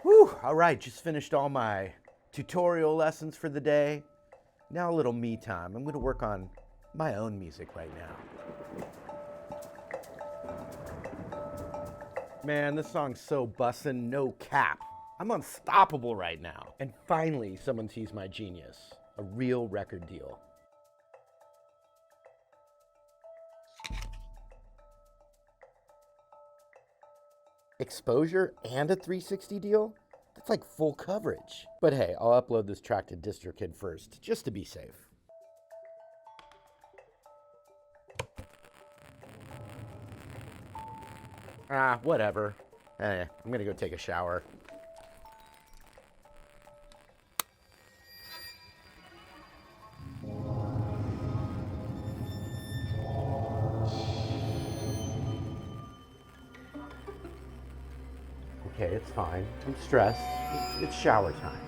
Whew, all right, just finished all my tutorial lessons for the day. Now a little me time. I'm gonna work on my own music right now. Man, this song's so bussin', no cap. I'm unstoppable right now. And finally, someone sees my genius. A real record deal. Exposure and a 360 deal? That's like full coverage. But hey, I'll upload this track to DistroKid first, just to be safe. Whatever. I'm gonna go take a shower. Okay, it's fine. I'm stressed. It's shower time.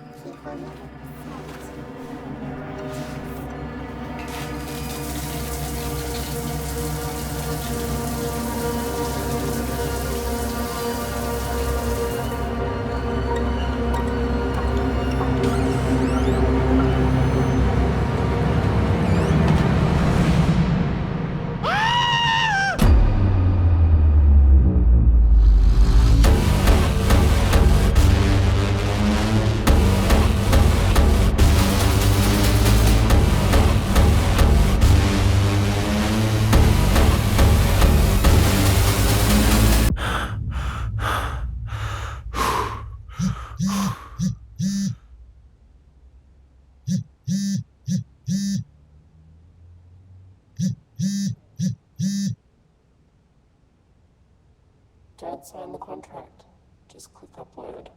Don't sign the contract. Just click upload.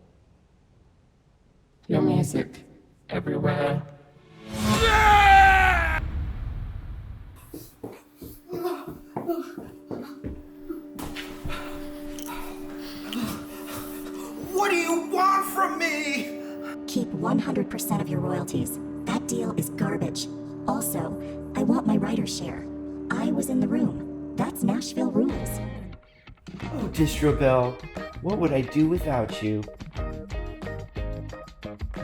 Your music everywhere. What do you want from me? Keep 100% of your royalties. That deal is garbage. Also, I want my writer's share. I was in the room. That's Nashville rules. Oh, Distrobell, what would I do without you?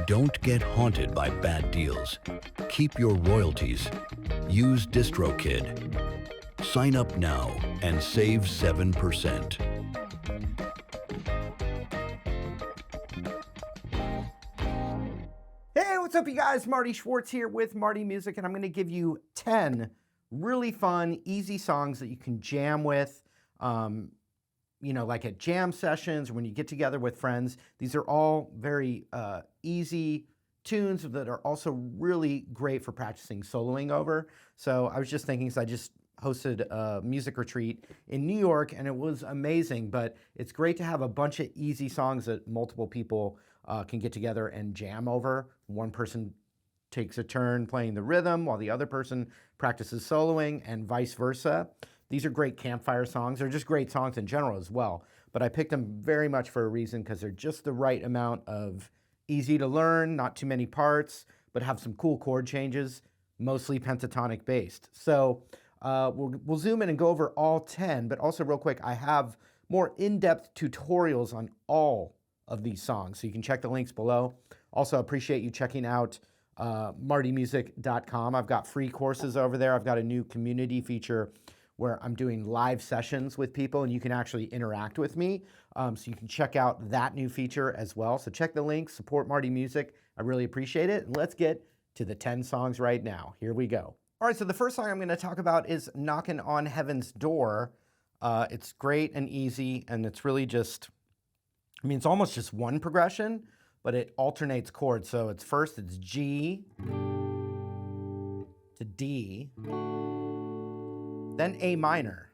Don't get haunted by bad deals. Keep your royalties. Use DistroKid. Sign up now and save 7%. Hey, what's up, you guys? Marty Schwartz here with Marty Music, and I'm going to give you 10 really fun, easy songs that you can jam with. Like at jam sessions or when you get together with friends. These are all very easy tunes that are also really great for practicing soloing over. So I was just thinking, so I just hosted a music retreat in New York and it was amazing, but it's great to have a bunch of easy songs that multiple people can get together and jam over. One person takes a turn playing the rhythm while the other person practices soloing and vice versa. These are great campfire songs. They're just great songs in general as well. But I picked them very much for a reason because they're just the right amount of easy to learn, not too many parts, but have some cool chord changes, mostly pentatonic based. So we'll zoom in and go over all 10, but also real quick, I have more in-depth tutorials on all of these songs. So you can check the links below. Also appreciate you checking out martymusic.com. I've got free courses over there. I've got a new community feature where I'm doing live sessions with people and you can actually interact with me. So you can check out that new feature as well. So check the link, support Marty Music. I really appreciate it. And let's get to the 10 songs right now. Here we go. All right, so the first song I'm gonna talk about is Knockin' on Heaven's Door. It's great and easy, and it's really just, it's almost just one progression, but it alternates chords. So it's G to D, then A minor,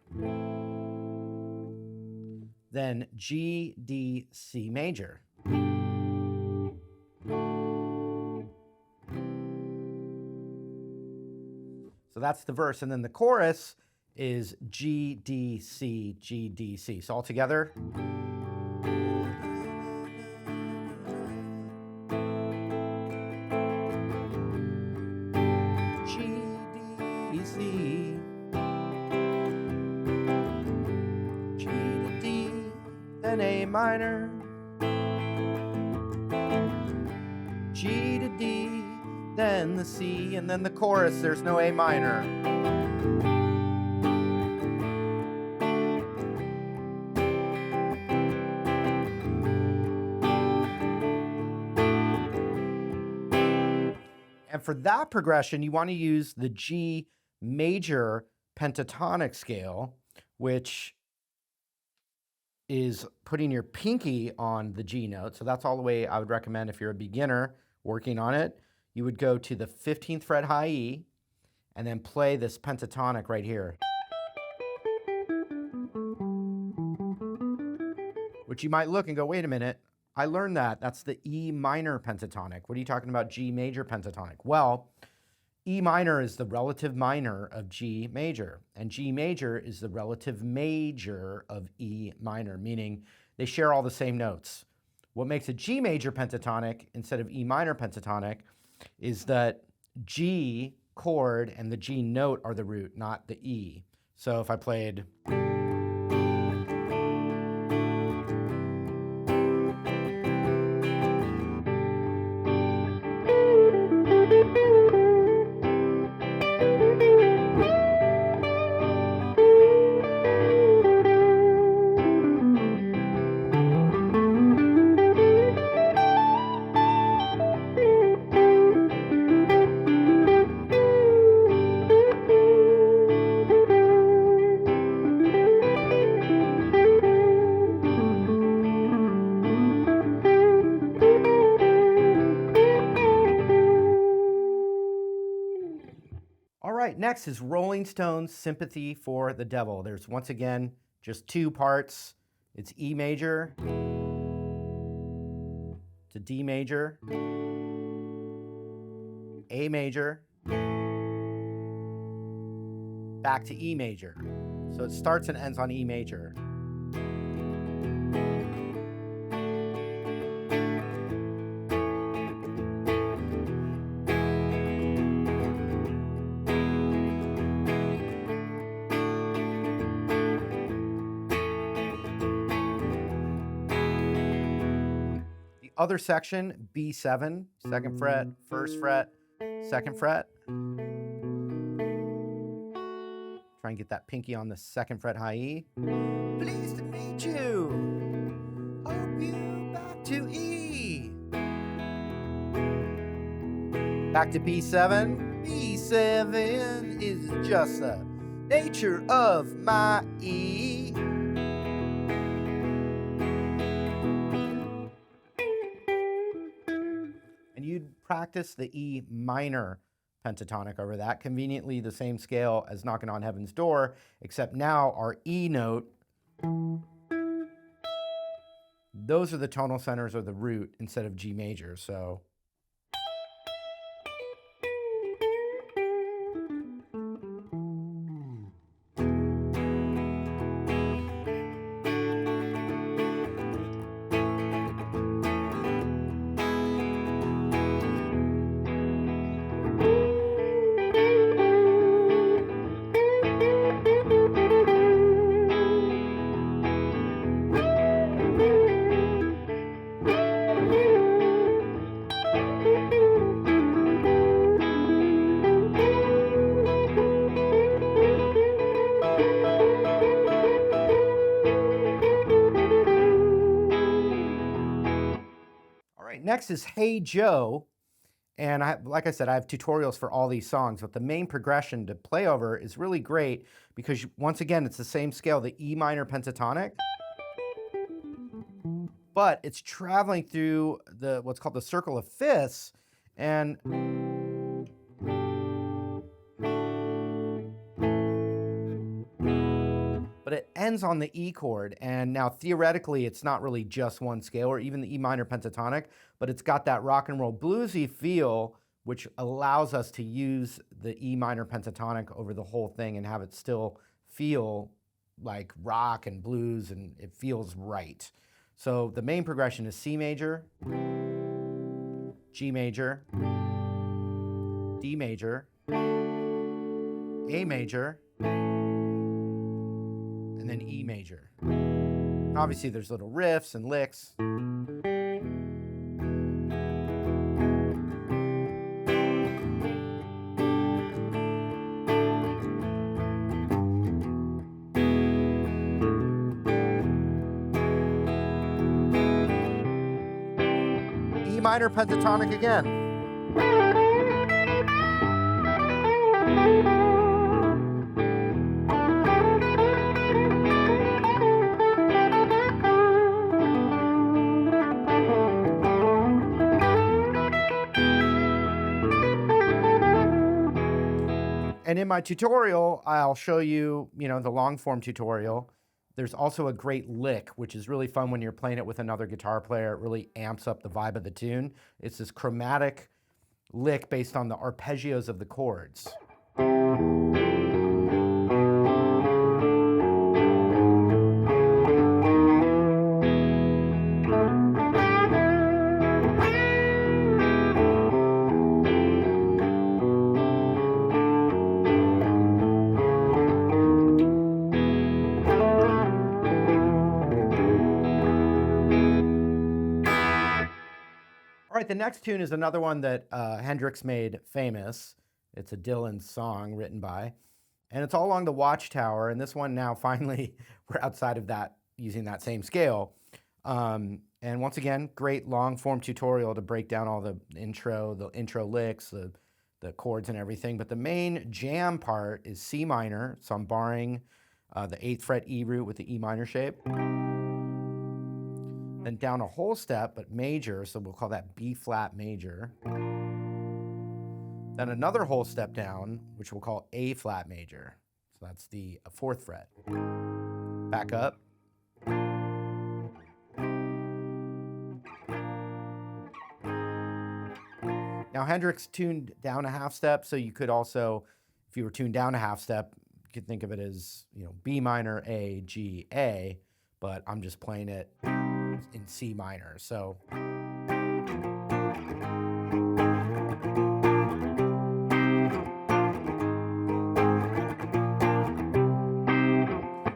then G, D, C major. So that's the verse, and then the chorus is G, D, C, G, D, C. So all together. G to D, then A minor, G to D, then the C, and then the chorus, there's no A minor. And for that progression, you want to use the G major pentatonic scale, which is putting your pinky on the G note. So that's all the way I would recommend if you're a beginner working on it. You would go to the 15th fret high E and then play this pentatonic right here. Which you might look and go, wait a minute, I learned that. That's the E minor pentatonic. What are you talking about G major pentatonic? Well, E minor is the relative minor of G major, and G major is the relative major of E minor, meaning they share all the same notes. What makes a G major pentatonic instead of E minor pentatonic is that G chord and the G note are the root, not the E. So if I played... All right, next is Rolling Stones' Sympathy for the Devil. There's once again just two parts. It's E major to D major, A major, back to E major. So it starts and ends on E major. Other section, B7, second fret, first fret, second fret. Try and get that pinky on the second fret high E. Pleased to meet you. Hope you back to E. Back to B7. B7 is just the nature of my E. You'd practice the E minor pentatonic over that, conveniently the same scale as Knocking on Heaven's Door, except now our E note, those are the tonal centers or the root instead of G major, so. Next is Hey Joe, and like I said, I have tutorials for all these songs, but the main progression to play over is really great because, once again, it's the same scale, the E minor pentatonic, but it's traveling through what's called the circle of fifths, and but it ends on the E chord, and now theoretically it's not really just one scale or even the E minor pentatonic, but it's got that rock and roll bluesy feel which allows us to use the E minor pentatonic over the whole thing and have it still feel like rock and blues, and it feels right. So the main progression is C major, G major, D major, A major, and then E major. Obviously there's little riffs and licks. C minor pentatonic again. And in my tutorial, I'll show you, the long form tutorial. There's also a great lick, which is really fun when you're playing it with another guitar player. It really amps up the vibe of the tune. It's this chromatic lick based on the arpeggios of the chords. All right, the next tune is another one that Hendrix made famous. It's a Dylan song written by, and it's All Along the Watchtower. And this one now finally we're outside of that, using that same scale. And once again, great long form tutorial to break down all the intro licks, the chords and everything. But the main jam part is C minor. So I'm barring the 8th fret E root with the E minor shape. Then down a whole step, but major, so we'll call that B flat major. Then another whole step down, which we'll call A flat major. So that's the 4th fret. Back up. Now Hendrix tuned down a half step, so you could also, if you were tuned down a half step, you could think of it as, B minor, A, G, A, but I'm just playing it in C minor. So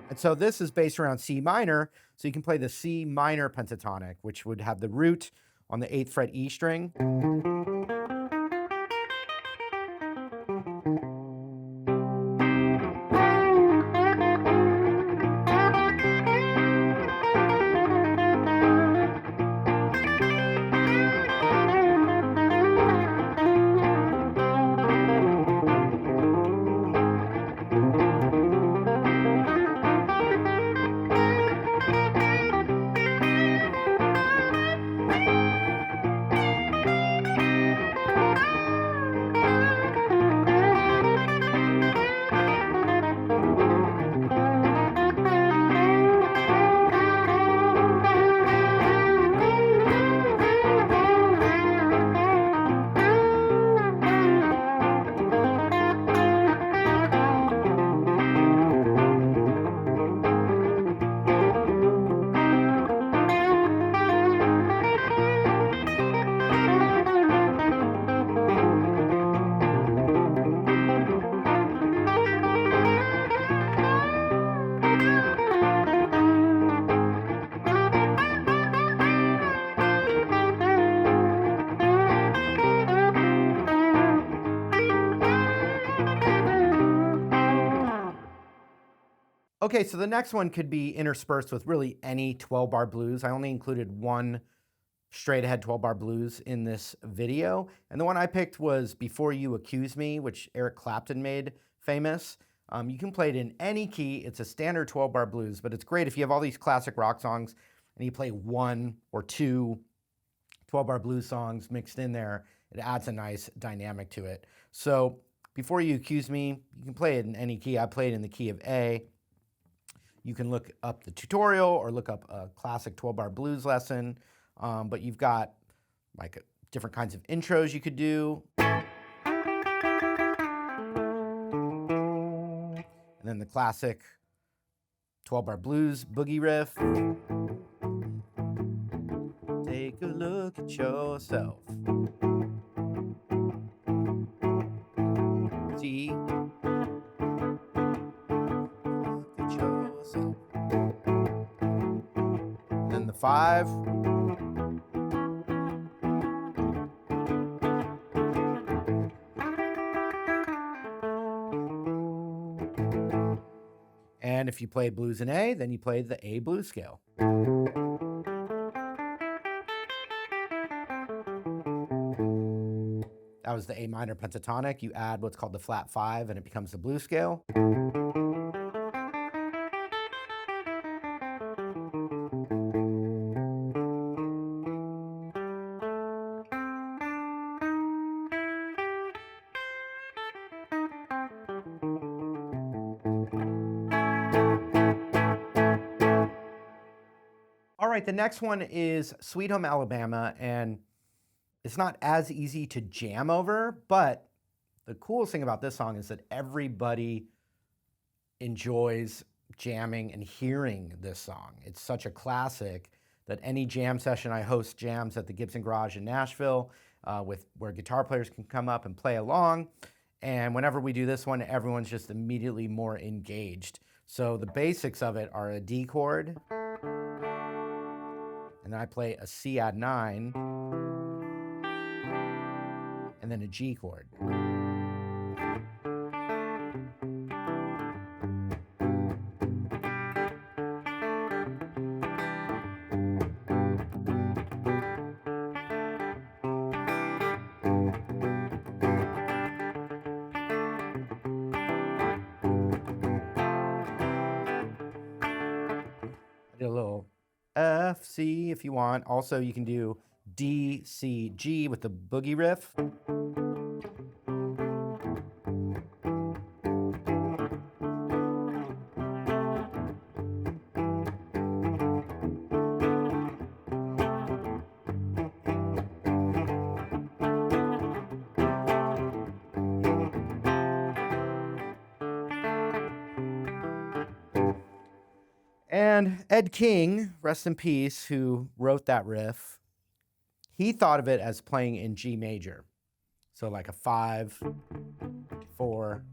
and so this is based around C minor, so you can play the C minor pentatonic, which would have the root on the 8th fret E string. Okay, so the next one could be interspersed with really any 12-bar blues. I only included one straight ahead 12-bar blues in this video. And the one I picked was Before You Accuse Me, which Eric Clapton made famous. You can play it in any key. It's a standard 12-bar blues, but it's great if you have all these classic rock songs and you play one or two 12-bar blues songs mixed in there. It adds a nice dynamic to it. So Before You Accuse Me, you can play it in any key. I played in the key of A. You can look up the tutorial or look up a classic 12-bar blues lesson, but you've got like different kinds of intros you could do. And then the classic 12-bar blues boogie riff. Take a look at yourself. See? Then the 5. And if you played blues in A, then you played the A blues scale. That was the A minor pentatonic. You add what's called the flat 5 and it becomes the blues scale. All right, the next one is Sweet Home Alabama, and it's not as easy to jam over, but the coolest thing about this song is that everybody enjoys jamming and hearing this song. It's such a classic that any jam session, I host jams at the Gibson Garage in Nashville where guitar players can come up and play along. And whenever we do this one, everyone's just immediately more engaged. So the basics of it are a D chord, and then I play a C add 9, and then a G chord. I did a little F, C if you want. Also, you can do D, C, G with the boogie riff. And Ed King, rest in peace, who wrote that riff, he thought of it as playing in G major. So like a 5, 4,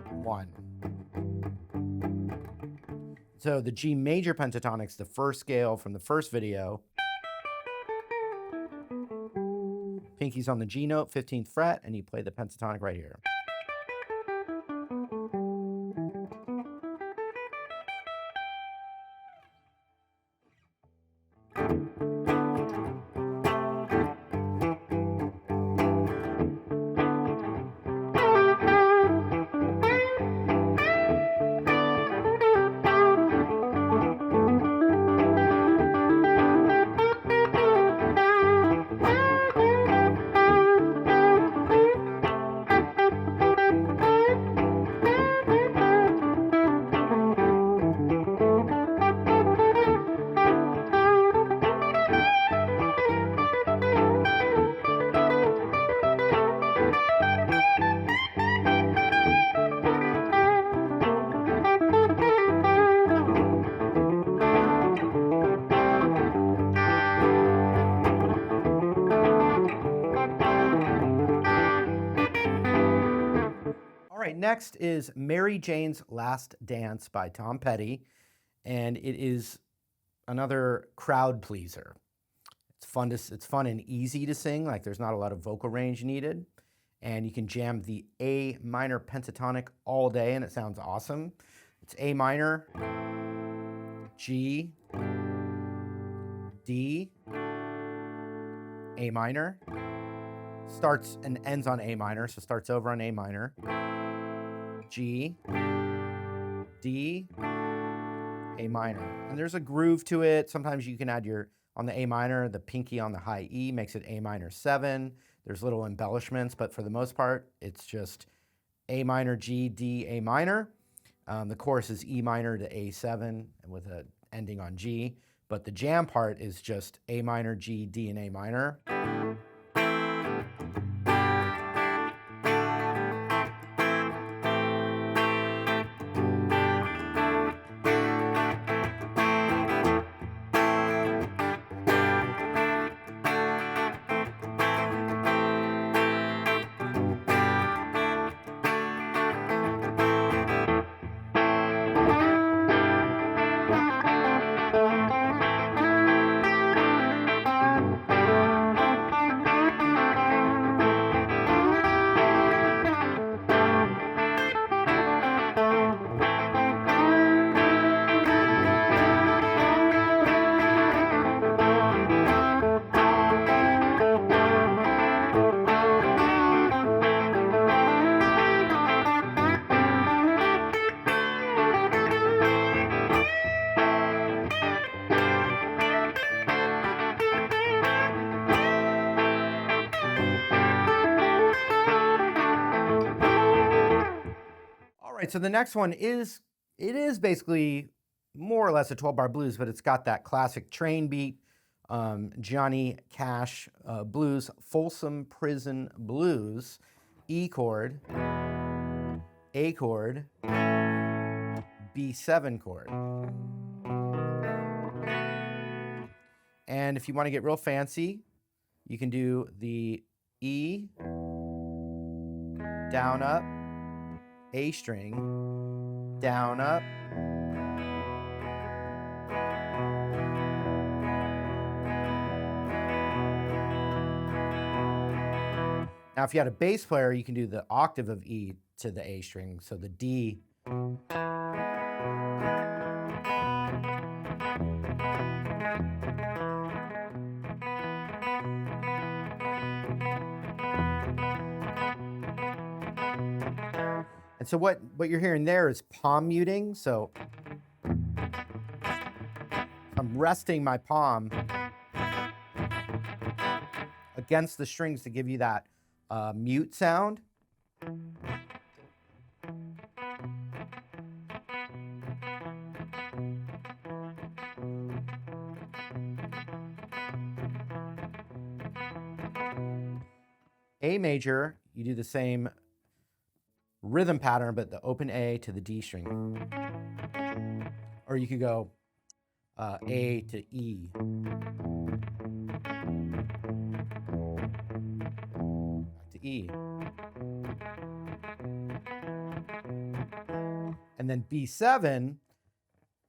1. So the G major pentatonic's the first scale from the first video. Pinky's on the G note, 15th fret, and you play the pentatonic right here. Next is Mary Jane's Last Dance by Tom Petty, and it is another crowd pleaser. It's fun and easy to sing, like there's not a lot of vocal range needed, and you can jam the A minor pentatonic all day and it sounds awesome. It's A minor, G, D, A minor, starts and ends on A minor, so starts over on A minor, G, D, A minor. And there's a groove to it. Sometimes you can add on the A minor, the pinky on the high E makes it A minor 7. There's little embellishments, but for the most part, it's just A minor, G, D, A minor. The chorus is E minor to A7 with an ending on G. But the jam part is just A minor, G, D, and A minor. right, so the next one is, it is basically more or less a 12-bar blues, but it's got that classic train beat, Johnny Cash blues, Folsom Prison Blues, E chord, A chord, B7 chord. And if you want to get real fancy, you can do the E, down, up, A string, down, up, now, if you had a bass player, you can do the octave of E to the A string, so the D. And so what you're hearing there is palm muting. So I'm resting my palm against the strings to give you that mute sound. A major, you do the same rhythm pattern, but the open A to the D string. Or you could go A to E. Back to E. And then B7,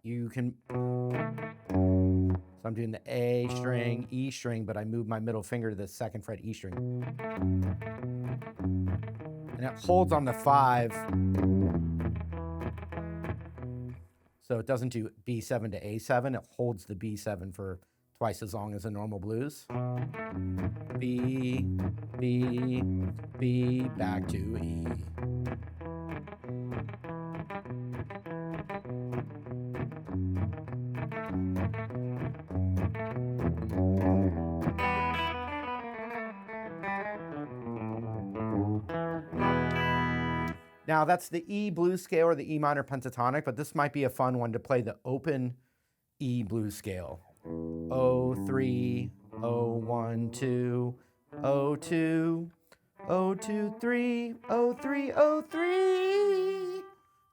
you can, so I'm doing the A string, E string, but I move my middle finger to the second fret E string. And it holds on the 5. So it doesn't do B7 to A7, it holds the B7 for twice as long as a normal blues. B, B, B, back to E. Now that's the E blues scale or the E minor pentatonic, but this might be a fun one to play the open E blues scale. 0-3, 0-1-2, 0-2, 0-2-3, 0-3, 0-3,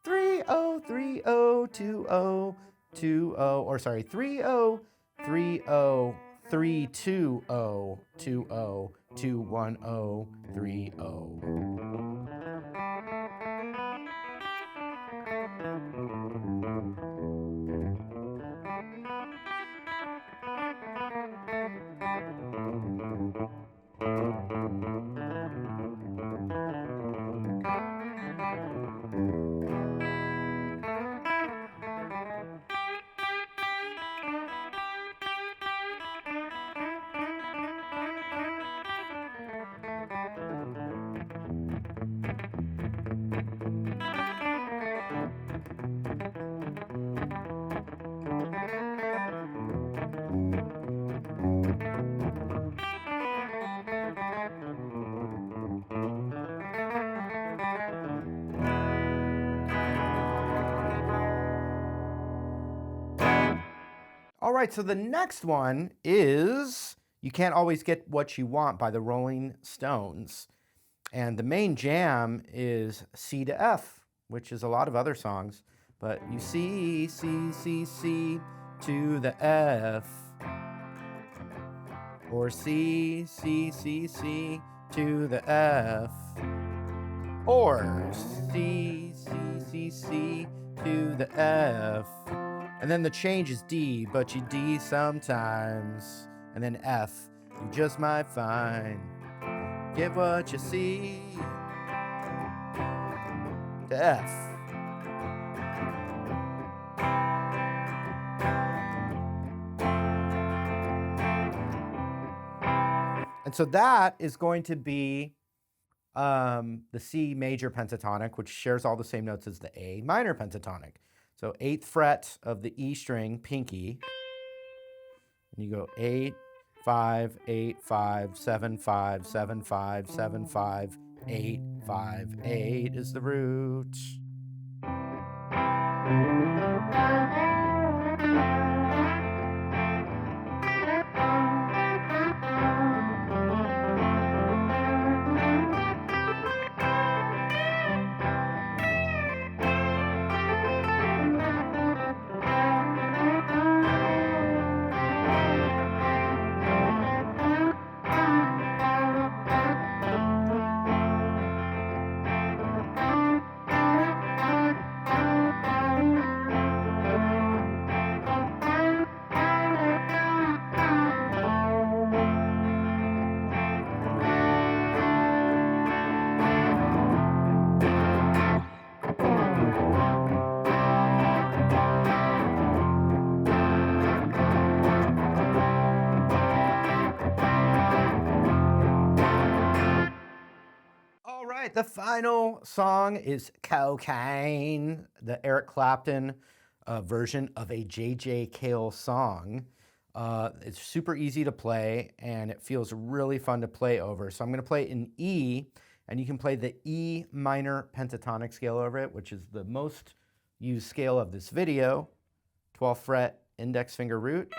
3-0, 3-0, 2-0, 2-0, or sorry, 3-0, 3-0, 3-2-0, 2-0, 2-1-0, 3-0. All right, so the next one is You Can't Always Get What You Want by the Rolling Stones. And the main jam is C to F, which is a lot of other songs. But you C, C, C, C to the F. Or C, C, C, C to the F. Or C, C, C, C to the F. And then the change is D, but you D sometimes. And then F, you just might find. Get what you see to F. And so that is going to be the C major pentatonic, which shares all the same notes as the A minor pentatonic. So 8th fret of the E string, pinky, and you go 8, 5, 8, 5, 7, 5, 7, 5, 7, 5, 8, 5, 8 is the root. All right, the final song is Cocaine, the Eric Clapton version of a J.J. Cale song. It's super easy to play, and it feels really fun to play over. So I'm going to play it in E, and you can play the E minor pentatonic scale over it, which is the most used scale of this video, 12th fret index finger root.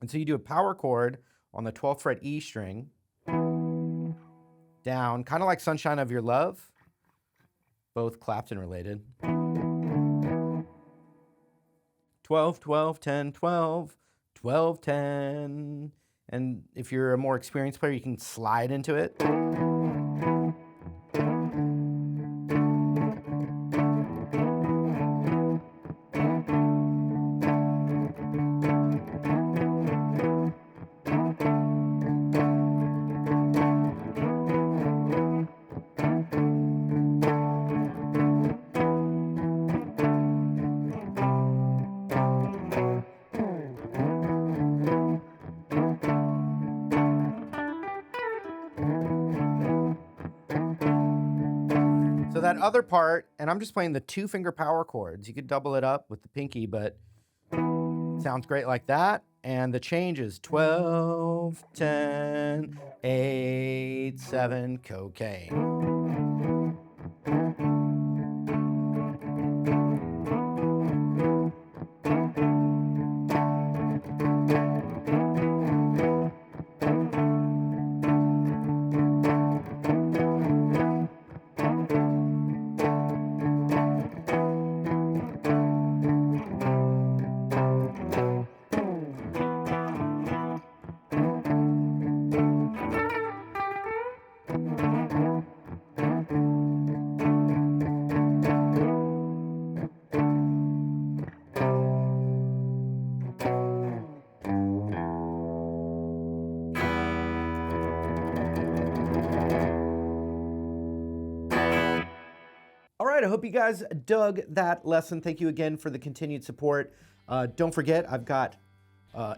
And so you do a power chord on the 12th fret E string, down, kind of like Sunshine of Your Love, both Clapton related. 12, 12, 10, 12, 12, 10. And if you're a more experienced player, you can slide into it. So that other part, and I'm just playing the 2-finger power chords. You could double it up with the pinky, but it sounds great like that. And the change is 12, 10, 8, 7, cocaine. All right, I hope you guys dug that lesson. Thank you again for the continued support. Don't forget, I've got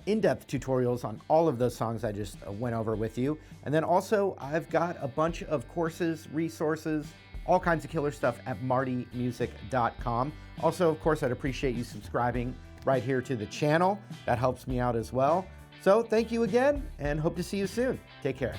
in-depth tutorials on all of those songs I just went over with you. And then also, I've got a bunch of courses, resources, all kinds of killer stuff at martymusic.com. Also, of course, I'd appreciate you subscribing right here to the channel. That helps me out as well. So thank you again, and hope to see you soon. Take care.